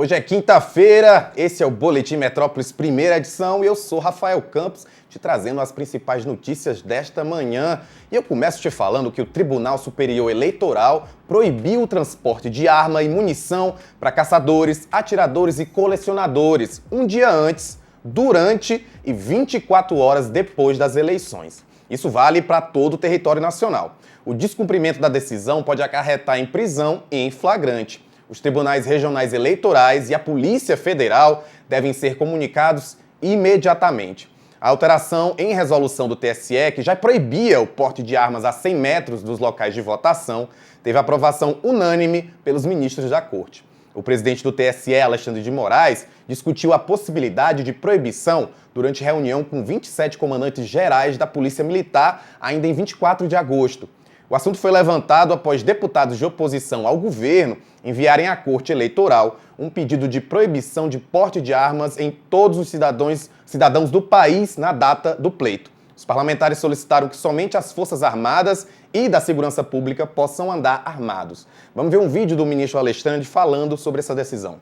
Hoje é quinta-feira, esse é o Boletim Metrópolis, primeira edição, e eu sou Rafael Campos, te trazendo as principais notícias desta manhã. E eu começo te falando que o Tribunal Superior Eleitoral proibiu o transporte de arma e munição para caçadores, atiradores e colecionadores, um dia antes, durante e 24 horas depois das eleições. Isso vale para todo o território nacional. O descumprimento da decisão pode acarretar em prisão e em flagrante. Os tribunais regionais eleitorais e a Polícia Federal devem ser comunicados imediatamente. A alteração em resolução do TSE, que já proibia o porte de armas a 100 metros dos locais de votação, teve aprovação unânime pelos ministros da Corte. O presidente do TSE, Alexandre de Moraes, discutiu a possibilidade de proibição durante reunião com 27 comandantes gerais da Polícia Militar, ainda em 24 de agosto. O assunto foi levantado após deputados de oposição ao governo enviarem à Corte Eleitoral um pedido de proibição de porte de armas em todos os cidadãos do país na data do pleito. Os parlamentares solicitaram que somente as Forças Armadas e da Segurança Pública possam andar armados. Vamos ver um vídeo do ministro Alexandre falando sobre essa decisão.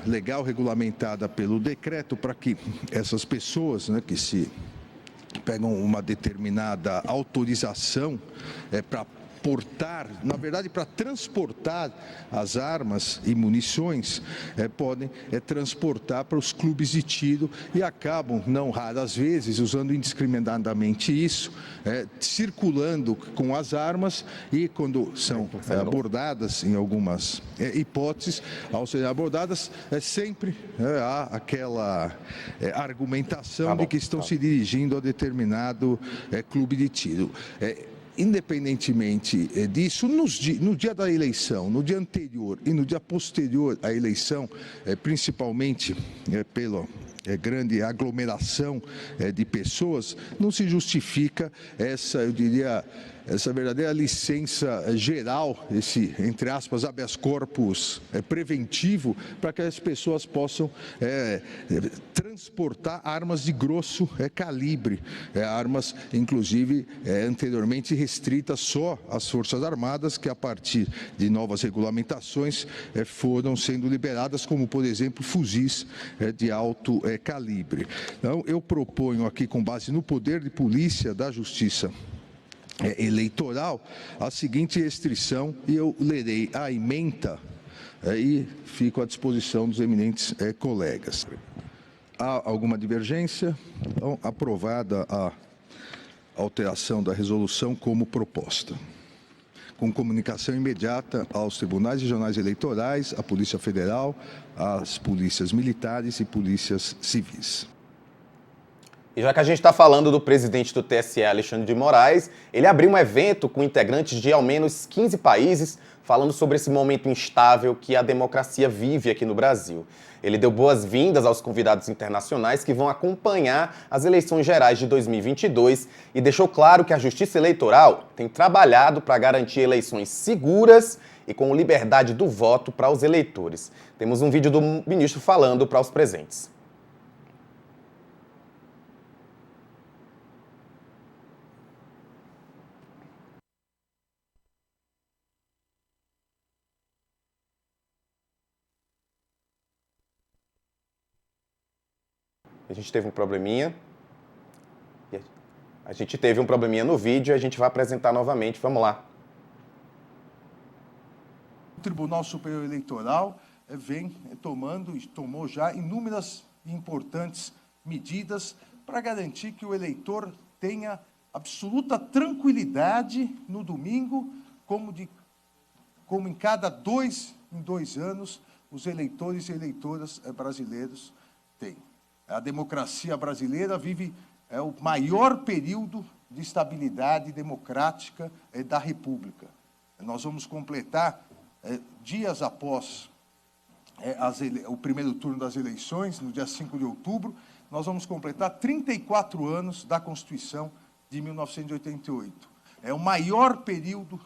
Legal regulamentada pelo decreto para que essas pessoas, que se pegam uma determinada autorização para portar, na verdade para transportar as armas e munições, podem transportar para os clubes de tiro e acabam, não raras vezes, usando indiscriminadamente isso, circulando com as armas e quando são abordadas, em algumas hipóteses, ao serem abordadas, sempre há aquela argumentação de que estão se dirigindo a determinado clube de tiro. Independentemente disso, no dia da eleição, no dia anterior e no dia posterior à eleição, principalmente pela grande aglomeração de pessoas, não se justifica essa verdadeira licença geral, esse, entre aspas, habeas corpus preventivo, para que as pessoas possam transportar armas de grosso calibre, armas, inclusive, anteriormente restritas só às Forças Armadas, que a partir de novas regulamentações foram sendo liberadas, como, por exemplo, fuzis de alto calibre. Então, eu proponho aqui, com base no poder de polícia da Justiça Eleitoral, a seguinte restrição, e eu lerei a ementa e fico à disposição dos eminentes colegas. Há alguma divergência? Então, aprovada a alteração da resolução como proposta. Com comunicação imediata aos tribunais regionais eleitorais, à Polícia Federal, às polícias militares e polícias civis. E já que a gente está falando do presidente do TSE, Alexandre de Moraes, ele abriu um evento com integrantes de ao menos 15 países, falando sobre esse momento instável que a democracia vive aqui no Brasil. Ele deu boas-vindas aos convidados internacionais que vão acompanhar as eleições gerais de 2022 e deixou claro que a Justiça Eleitoral tem trabalhado para garantir eleições seguras e com liberdade do voto para os eleitores. Temos um vídeo do ministro falando para os presentes. A gente teve um probleminha. A gente teve um probleminha no vídeo e a gente vai apresentar novamente. Vamos lá. O Tribunal Superior Eleitoral tomou já inúmeras e importantes medidas para garantir que o eleitor tenha absoluta tranquilidade no domingo, como em cada 2 anos os eleitores e eleitoras brasileiros têm. A democracia brasileira vive o maior período de estabilidade democrática da República. Nós vamos completar, dias após o primeiro turno das eleições, no dia 5 de outubro, nós vamos completar 34 anos da Constituição de 1988. É o maior período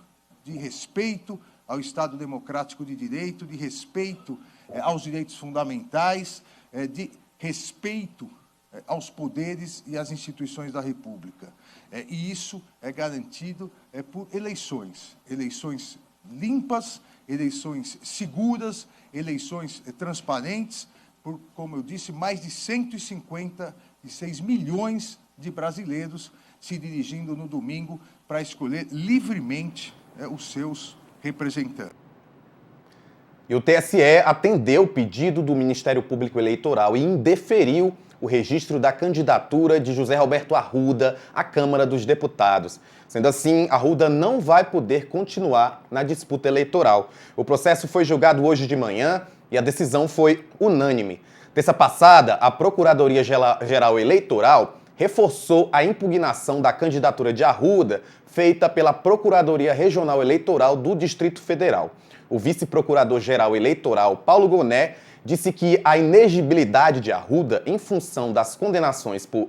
de respeito ao Estado Democrático de Direito, de respeito aos direitos fundamentais, de respeito aos poderes e às instituições da República. E isso é garantido por eleições limpas, eleições seguras, eleições transparentes, por, como eu disse, mais de 156 milhões de brasileiros se dirigindo no domingo para escolher livremente os seus representantes. E o TSE atendeu o pedido do Ministério Público Eleitoral e indeferiu o registro da candidatura de José Roberto Arruda à Câmara dos Deputados. Sendo assim, Arruda não vai poder continuar na disputa eleitoral. O processo foi julgado hoje de manhã e a decisão foi unânime. Terça passada, a Procuradoria-Geral Eleitoral reforçou a impugnação da candidatura de Arruda feita pela Procuradoria Regional Eleitoral do Distrito Federal. O vice-procurador-geral eleitoral, Paulo Goné, disse que a inegibilidade de Arruda, em função das condenações por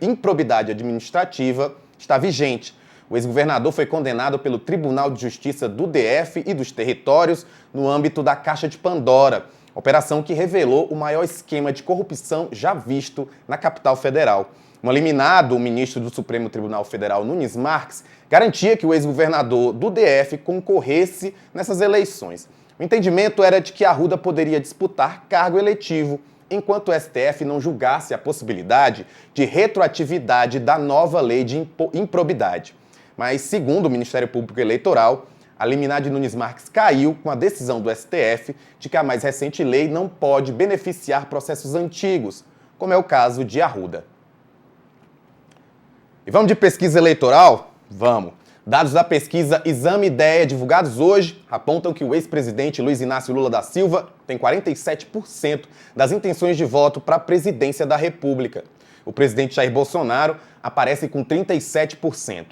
improbidade administrativa, está vigente. O ex-governador foi condenado pelo Tribunal de Justiça do DF e dos Territórios no âmbito da Caixa de Pandora, operação que revelou o maior esquema de corrupção já visto na capital federal. Um liminar do ministro do Supremo Tribunal Federal, Nunes Marques, garantia que o ex-governador do DF concorresse nessas eleições. O entendimento era de que Arruda poderia disputar cargo eletivo, enquanto o STF não julgasse a possibilidade de retroatividade da nova lei de improbidade. Mas, segundo o Ministério Público Eleitoral, a liminar de Nunes Marques caiu com a decisão do STF de que a mais recente lei não pode beneficiar processos antigos, como é o caso de Arruda. E vamos de pesquisa eleitoral? Vamos! Dados da pesquisa Exame Ideia, divulgados hoje, apontam que o ex-presidente Luiz Inácio Lula da Silva tem 47% das intenções de voto para a presidência da República. O presidente Jair Bolsonaro aparece com 37%.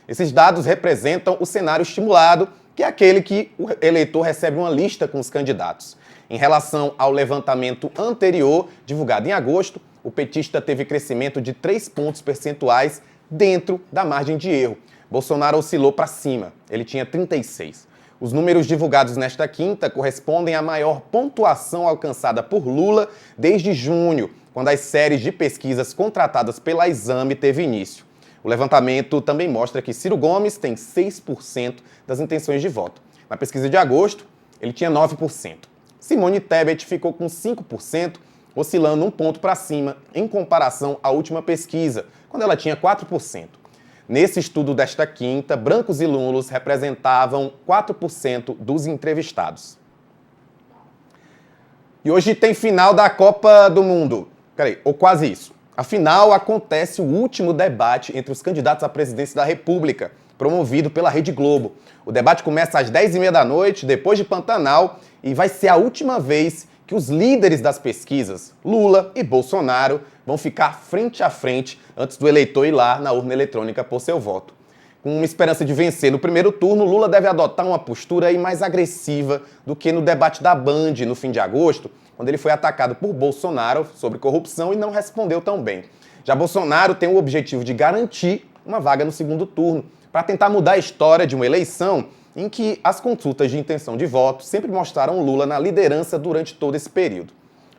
Esses dados representam o cenário estimulado, que é aquele que o eleitor recebe uma lista com os candidatos. Em relação ao levantamento anterior, divulgado em agosto, o petista teve crescimento de 3 pontos percentuais dentro da margem de erro. Bolsonaro oscilou para cima, ele tinha 36. Os números divulgados nesta quinta correspondem à maior pontuação alcançada por Lula desde junho, quando as séries de pesquisas contratadas pela Exame teve início. O levantamento também mostra que Ciro Gomes tem 6% das intenções de voto. Na pesquisa de agosto, ele tinha 9%. Simone Tebet ficou com 5%, oscilando 1 ponto para cima em comparação à última pesquisa, quando ela tinha 4%. Nesse estudo desta quinta, brancos e nulos representavam 4% dos entrevistados. E hoje tem final da Copa do Mundo. Ou quase isso. Afinal, acontece o último debate entre os candidatos à presidência da República, promovido pela Rede Globo. O debate começa às 10h30 da noite, depois de Pantanal, e vai ser a última vez que os líderes das pesquisas, Lula e Bolsonaro, vão ficar frente a frente antes do eleitor ir lá na urna eletrônica pôr seu voto. Com uma esperança de vencer no primeiro turno, Lula deve adotar uma postura aí mais agressiva do que no debate da Band no fim de agosto, quando ele foi atacado por Bolsonaro sobre corrupção e não respondeu tão bem. Já Bolsonaro tem o objetivo de garantir uma vaga no segundo turno, para tentar mudar a história de uma eleição em que as consultas de intenção de voto sempre mostraram Lula na liderança durante todo esse período.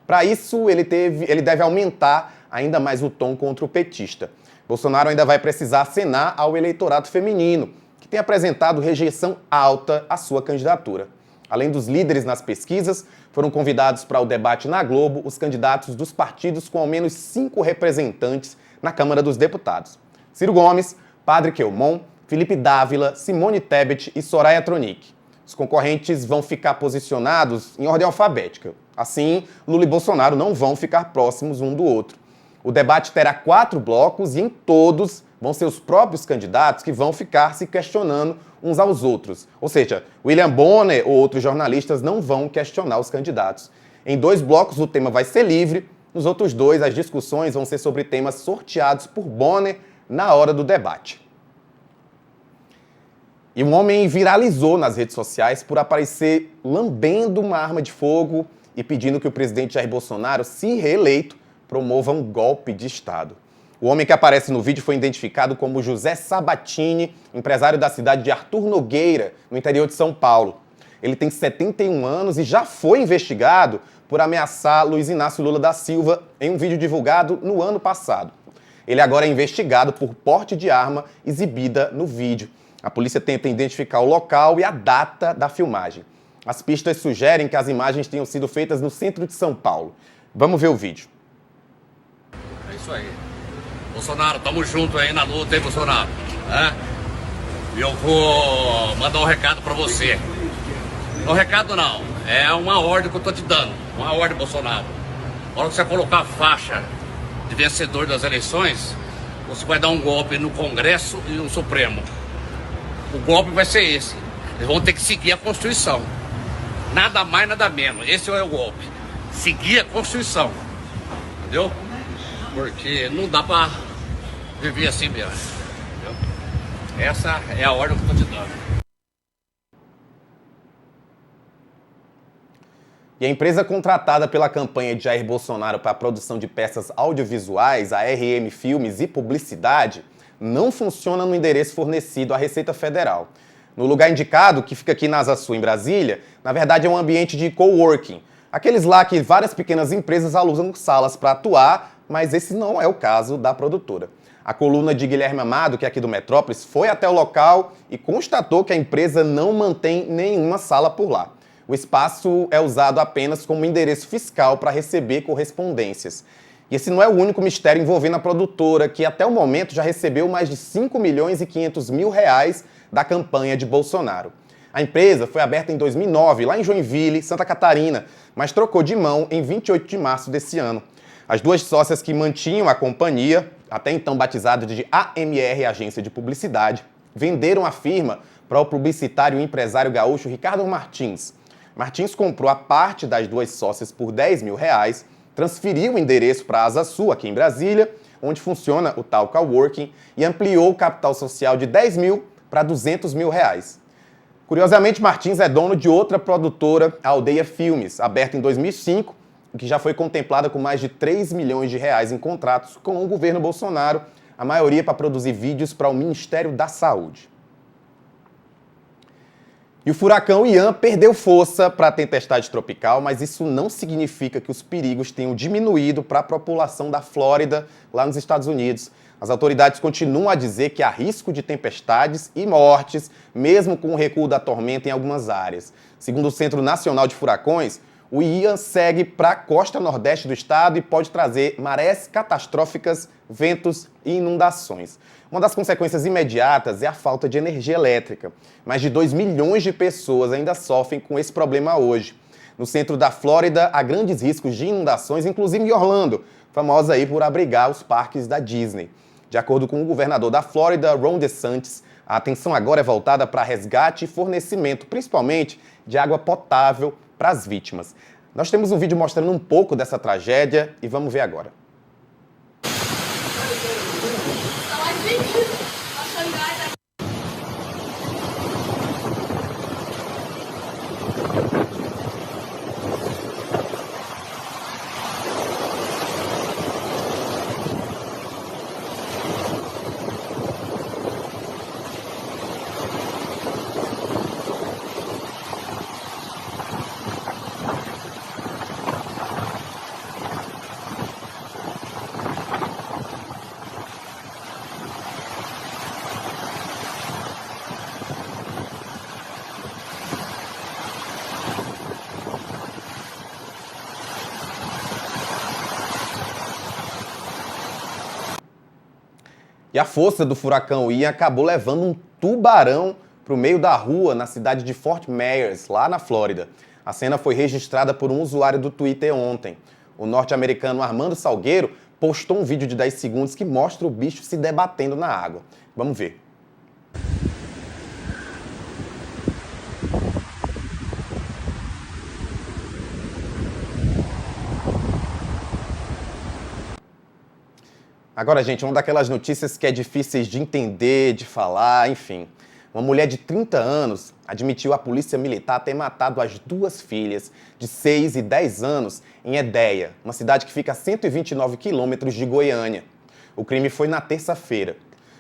Para isso, ele deve aumentar ainda mais o tom contra o petista. Bolsonaro ainda vai precisar acenar ao eleitorado feminino, que tem apresentado rejeição alta à sua candidatura. Além dos líderes nas pesquisas, foram convidados para o debate na Globo os candidatos dos partidos com ao menos 5 representantes na Câmara dos Deputados: Ciro Gomes, Padre Quelmon, Felipe Dávila, Simone Tebet e Soraya Tronic. Os concorrentes vão ficar posicionados em ordem alfabética. Assim, Lula e Bolsonaro não vão ficar próximos um do outro. O debate terá 4 blocos e em todos vão ser os próprios candidatos que vão ficar se questionando uns aos outros. Ou seja, William Bonner ou outros jornalistas não vão questionar os candidatos. Em 2 blocos o tema vai ser livre, nos outros 2 as discussões vão ser sobre temas sorteados por Bonner na hora do debate. E um homem viralizou nas redes sociais por aparecer lambendo uma arma de fogo e pedindo que o presidente Jair Bolsonaro, se reeleito, promova um golpe de Estado. O homem que aparece no vídeo foi identificado como José Sabatini, empresário da cidade de Arthur Nogueira, no interior de São Paulo. Ele tem 71 anos e já foi investigado por ameaçar Luiz Inácio Lula da Silva em um vídeo divulgado no ano passado. Ele agora é investigado por porte de arma exibida no vídeo. A polícia tenta identificar o local e a data da filmagem. As pistas sugerem que as imagens tenham sido feitas no centro de São Paulo. Vamos ver o vídeo. É isso aí. Bolsonaro, tamo junto aí na luta, hein, Bolsonaro? Eu vou mandar um recado pra você. Não, recado não. É uma ordem que eu tô te dando. Uma ordem, Bolsonaro. Na hora que você colocar a faixa de vencedor das eleições, você vai dar um golpe no Congresso e no Supremo. O golpe vai ser esse. Eles vão ter que seguir a Constituição. Nada mais, nada menos. Esse é o golpe. Seguir a Constituição. Entendeu? Porque não dá pra viver assim mesmo. Entendeu? Essa é a ordem que eu tô te dando. E a empresa contratada pela campanha de Jair Bolsonaro para a produção de peças audiovisuais, a RM Filmes e Publicidade, não funciona no endereço fornecido à Receita Federal. No lugar indicado, que fica aqui na Asa Sul, em Brasília, na verdade é um ambiente de coworking. Aqueles lá que várias pequenas empresas alugam salas para atuar, mas esse não é o caso da produtora. A coluna de Guilherme Amado, que é aqui do Metrópolis, foi até o local e constatou que a empresa não mantém nenhuma sala por lá. O espaço é usado apenas como endereço fiscal para receber correspondências. E esse não é o único mistério envolvendo a produtora, que até o momento já recebeu mais de 5 milhões e 500 mil reais da campanha de Bolsonaro. A empresa foi aberta em 2009, lá em Joinville, Santa Catarina, mas trocou de mão em 28 de março desse ano. As duas sócias que mantinham a companhia, até então batizada de AMR Agência de Publicidade, venderam a firma para o publicitário e empresário gaúcho Ricardo Martins. Martins comprou a parte das duas sócias por 10 mil reais, transferiu o endereço para a Asa Sul, aqui em Brasília, onde funciona o tal coworking, e ampliou o capital social de 10 mil para 200 mil reais. Curiosamente, Martins é dono de outra produtora, a Aldeia Filmes, aberta em 2005, que já foi contemplada com mais de 3 milhões de reais em contratos com o governo Bolsonaro, a maioria para produzir vídeos para o Ministério da Saúde. E o furacão Ian perdeu força para a tempestade tropical, mas isso não significa que os perigos tenham diminuído para a população da Flórida, lá nos Estados Unidos. As autoridades continuam a dizer que há risco de tempestades e mortes, mesmo com o recuo da tormenta em algumas áreas. Segundo o Centro Nacional de Furacões, o Ian segue para a costa nordeste do estado e pode trazer marés catastróficas, ventos e inundações. Uma das consequências imediatas é a falta de energia elétrica. Mais de 2 milhões de pessoas ainda sofrem com esse problema hoje. No centro da Flórida, há grandes riscos de inundações, inclusive em Orlando, famosa aí por abrigar os parques da Disney. De acordo com o governador da Flórida, Ron DeSantis, a atenção agora é voltada para resgate e fornecimento, principalmente de água potável para as vítimas. Nós temos um vídeo mostrando um pouco dessa tragédia e vamos ver agora. E a força do furacão Ian acabou levando um tubarão para o meio da rua na cidade de Fort Myers, lá na Flórida. A cena foi registrada por um usuário do Twitter ontem. O norte-americano Armando Salgueiro postou um vídeo de 10 segundos que mostra o bicho se debatendo na água. Vamos ver. Agora, gente, uma daquelas notícias que é difíceis de entender, de falar, enfim. Uma mulher de 30 anos admitiu à polícia militar ter matado as duas filhas, de 6 e 10 anos, em Edéia, uma cidade que fica a 129 quilômetros de Goiânia. O crime foi na terça-feira.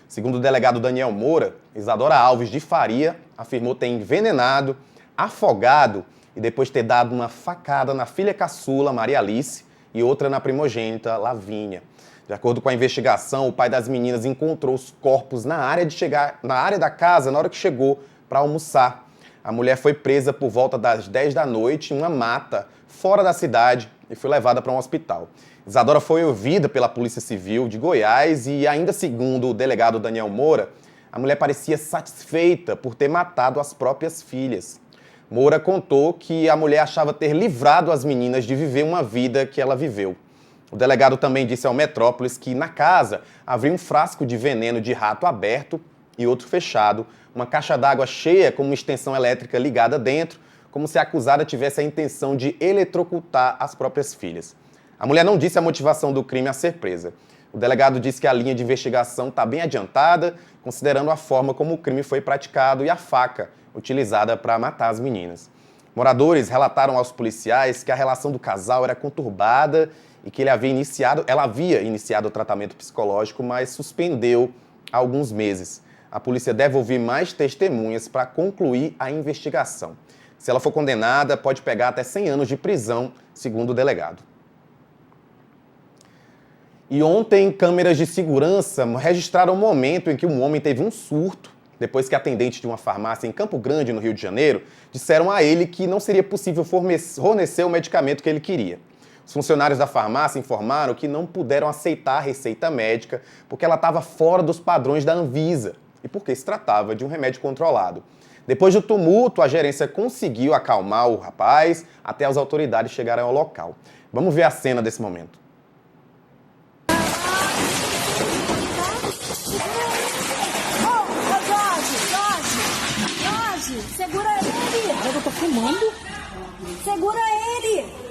Segundo o delegado Daniel Moura, Isadora Alves de Faria afirmou ter envenenado, afogado e depois ter dado uma facada na filha caçula, Maria Alice, e outra na primogênita, Lavínia. De acordo com a investigação, o pai das meninas encontrou os corpos na área da casa na hora que chegou para almoçar. A mulher foi presa por volta das 10 da noite em uma mata fora da cidade e foi levada para um hospital. Isadora foi ouvida pela Polícia Civil de Goiás e, ainda segundo o delegado Daniel Moura, a mulher parecia satisfeita por ter matado as próprias filhas. Moura contou que a mulher achava ter livrado as meninas de viver uma vida que ela viveu. O delegado também disse ao Metrópolis que na casa havia um frasco de veneno de rato aberto e outro fechado, uma caixa d'água cheia com uma extensão elétrica ligada dentro, como se a acusada tivesse a intenção de eletrocutar as próprias filhas. A mulher não disse a motivação do crime a ser presa. O delegado disse que a linha de investigação está bem adiantada, considerando a forma como o crime foi praticado e a faca utilizada para matar as meninas. Moradores relataram aos policiais que a relação do casal era conturbada e que ela havia iniciado o tratamento psicológico, mas suspendeu há alguns meses. A polícia deve ouvir mais testemunhas para concluir a investigação. Se ela for condenada, pode pegar até 100 anos de prisão, segundo o delegado. E ontem, câmeras de segurança registraram o momento em que um homem teve um surto, depois que atendentes de uma farmácia em Campo Grande, no Rio de Janeiro, disseram a ele que não seria possível fornecer o medicamento que ele queria. Os funcionários da farmácia informaram que não puderam aceitar a receita médica porque ela estava fora dos padrões da Anvisa e porque se tratava de um remédio controlado. Depois do tumulto, a gerência conseguiu acalmar o rapaz até as autoridades chegarem ao local. Vamos ver a cena desse momento. Jorge, segura ele! Eu tô filmando? Segura ele!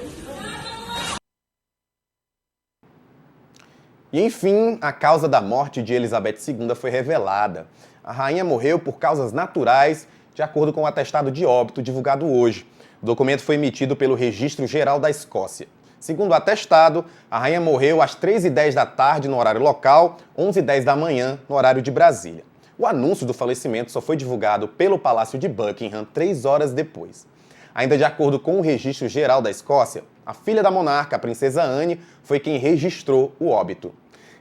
E, enfim, a causa da morte de Elizabeth II foi revelada. A rainha morreu por causas naturais, de acordo com o atestado de óbito divulgado hoje. O documento foi emitido pelo Registro Geral da Escócia. Segundo o atestado, a rainha morreu às 3h10 da tarde no horário local, 11h10 da manhã no horário de Brasília. O anúncio do falecimento só foi divulgado pelo Palácio de Buckingham 3 horas depois. Ainda de acordo com o Registro Geral da Escócia, a filha da monarca, a princesa Anne, foi quem registrou o óbito.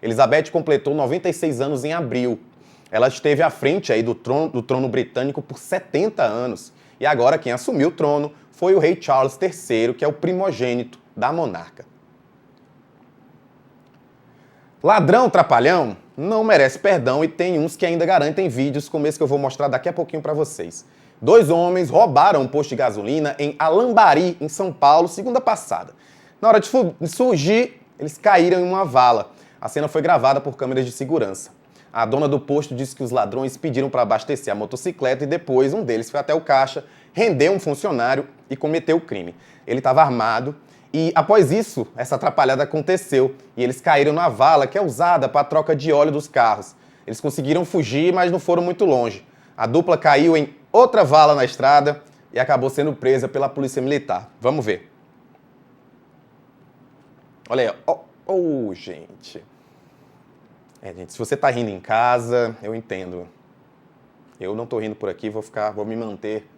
Elizabeth completou 96 anos em abril. Ela esteve à frente do trono britânico por 70 anos. E agora quem assumiu o trono foi o rei Charles III, que é o primogênito da monarca. Ladrão trapalhão não merece perdão e tem uns que ainda garantem vídeos como esse que eu vou mostrar daqui a pouquinho para vocês. 2 homens roubaram um posto de gasolina em Alambari, em São Paulo, segunda passada. Na hora de surgir, eles caíram em uma vala. A cena foi gravada por câmeras de segurança. A dona do posto disse que os ladrões pediram para abastecer a motocicleta e depois um deles foi até o caixa, rendeu um funcionário e cometeu o crime. Ele estava armado e, após isso, essa atrapalhada aconteceu e eles caíram na vala que é usada para a troca de óleo dos carros. Eles conseguiram fugir, mas não foram muito longe. A dupla caiu em outra vala na estrada e acabou sendo presa pela polícia militar. Vamos ver. Olha aí, ó. Gente. Gente, se você tá rindo em casa, eu entendo. Eu não tô rindo por aqui, vou me manter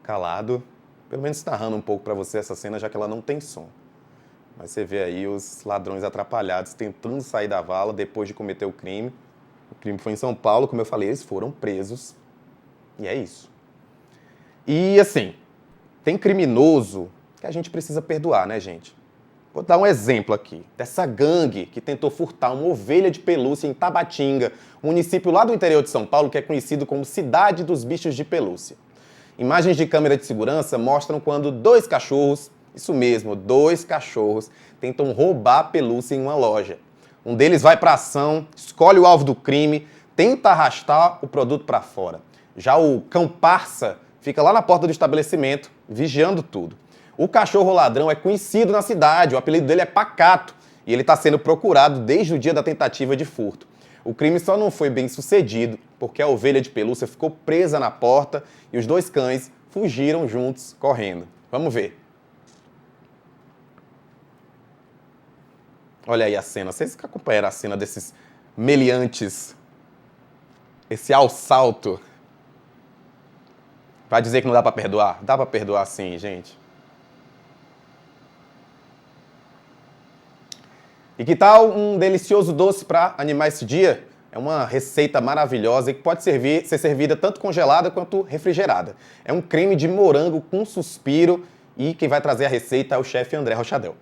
calado. Pelo menos narrando um pouco para você essa cena, já que ela não tem som. Mas você vê aí os ladrões atrapalhados tentando sair da vala depois de cometer o crime. O crime foi em São Paulo, como eu falei, eles foram presos. E é isso. E assim, tem criminoso que a gente precisa perdoar, né, gente? Vou dar um exemplo aqui, dessa gangue que tentou furtar uma ovelha de pelúcia em Tabatinga, um município lá do interior de São Paulo que é conhecido como Cidade dos Bichos de Pelúcia. Imagens de câmera de segurança mostram quando 2 cachorros, isso mesmo, 2 cachorros, tentam roubar a pelúcia em uma loja. Um deles vai para a ação, escolhe o alvo do crime, tenta arrastar o produto para fora. Já o cão parça fica lá na porta do estabelecimento, vigiando tudo. O cachorro ladrão é conhecido na cidade, o apelido dele é Pacato, e ele está sendo procurado desde o dia da tentativa de furto. O crime só não foi bem sucedido porque a ovelha de pelúcia ficou presa na porta e os 2 cães fugiram juntos, correndo. Vamos ver. Olha aí a cena. Vocês que acompanharam a cena desses meliantes, esse assalto. Vai dizer que não dá pra perdoar? Dá pra perdoar sim, gente. E que tal um delicioso doce para animar esse dia? É uma receita maravilhosa e que pode ser servida tanto congelada quanto refrigerada. É um creme de morango com suspiro e quem vai trazer a receita é o chefe André Rochadel.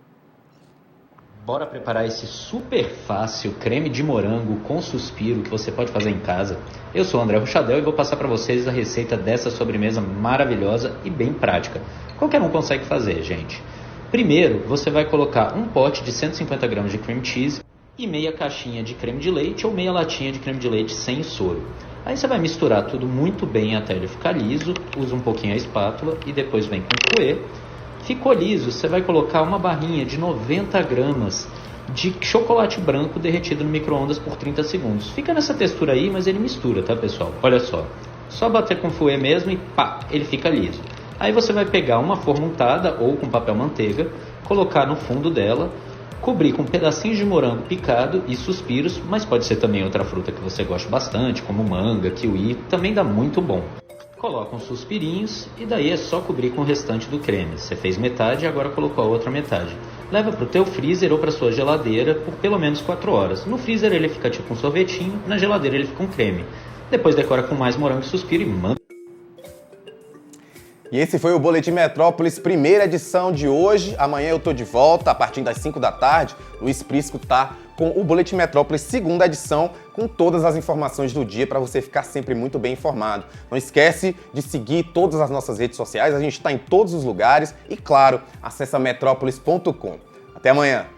Bora preparar esse super fácil creme de morango com suspiro que você pode fazer em casa. Eu sou o André Rochadel e vou passar para vocês a receita dessa sobremesa maravilhosa e bem prática. Qualquer um consegue fazer, gente. Primeiro, você vai colocar um pote de 150 gramas de cream cheese e meia caixinha de creme de leite ou meia latinha de creme de leite sem soro. Aí você vai misturar tudo muito bem até ele ficar liso, usa um pouquinho a espátula e depois vem com o fouet. Ficou liso, você vai colocar uma barrinha de 90 gramas de chocolate branco derretido no micro-ondas por 30 segundos. Fica nessa textura aí, mas ele mistura, tá, pessoal? Olha só. Só bater com fouet mesmo e pá, ele fica liso. Aí você vai pegar uma forma untada ou com papel manteiga, colocar no fundo dela, cobrir com pedacinhos de morango picado e suspiros, mas pode ser também outra fruta que você gosta bastante, como manga, kiwi, também dá muito bom. Coloca uns suspirinhos e daí é só cobrir com o restante do creme. Você fez metade e agora colocou a outra metade. Leva para o teu freezer ou para sua geladeira por pelo menos 4 horas. No freezer ele fica tipo um sorvetinho, na geladeira ele fica um creme. Depois decora com mais morango e suspiro e manda. E esse foi o Boletim Metrópolis, primeira edição de hoje. Amanhã eu tô de volta, a partir das 5 da tarde. Luiz Prisco tá com o Boletim Metrópolis, segunda edição, com todas as informações do dia para você ficar sempre muito bem informado. Não esquece de seguir todas as nossas redes sociais, a gente está em todos os lugares e, claro, acessa metrópolis.com. Até amanhã!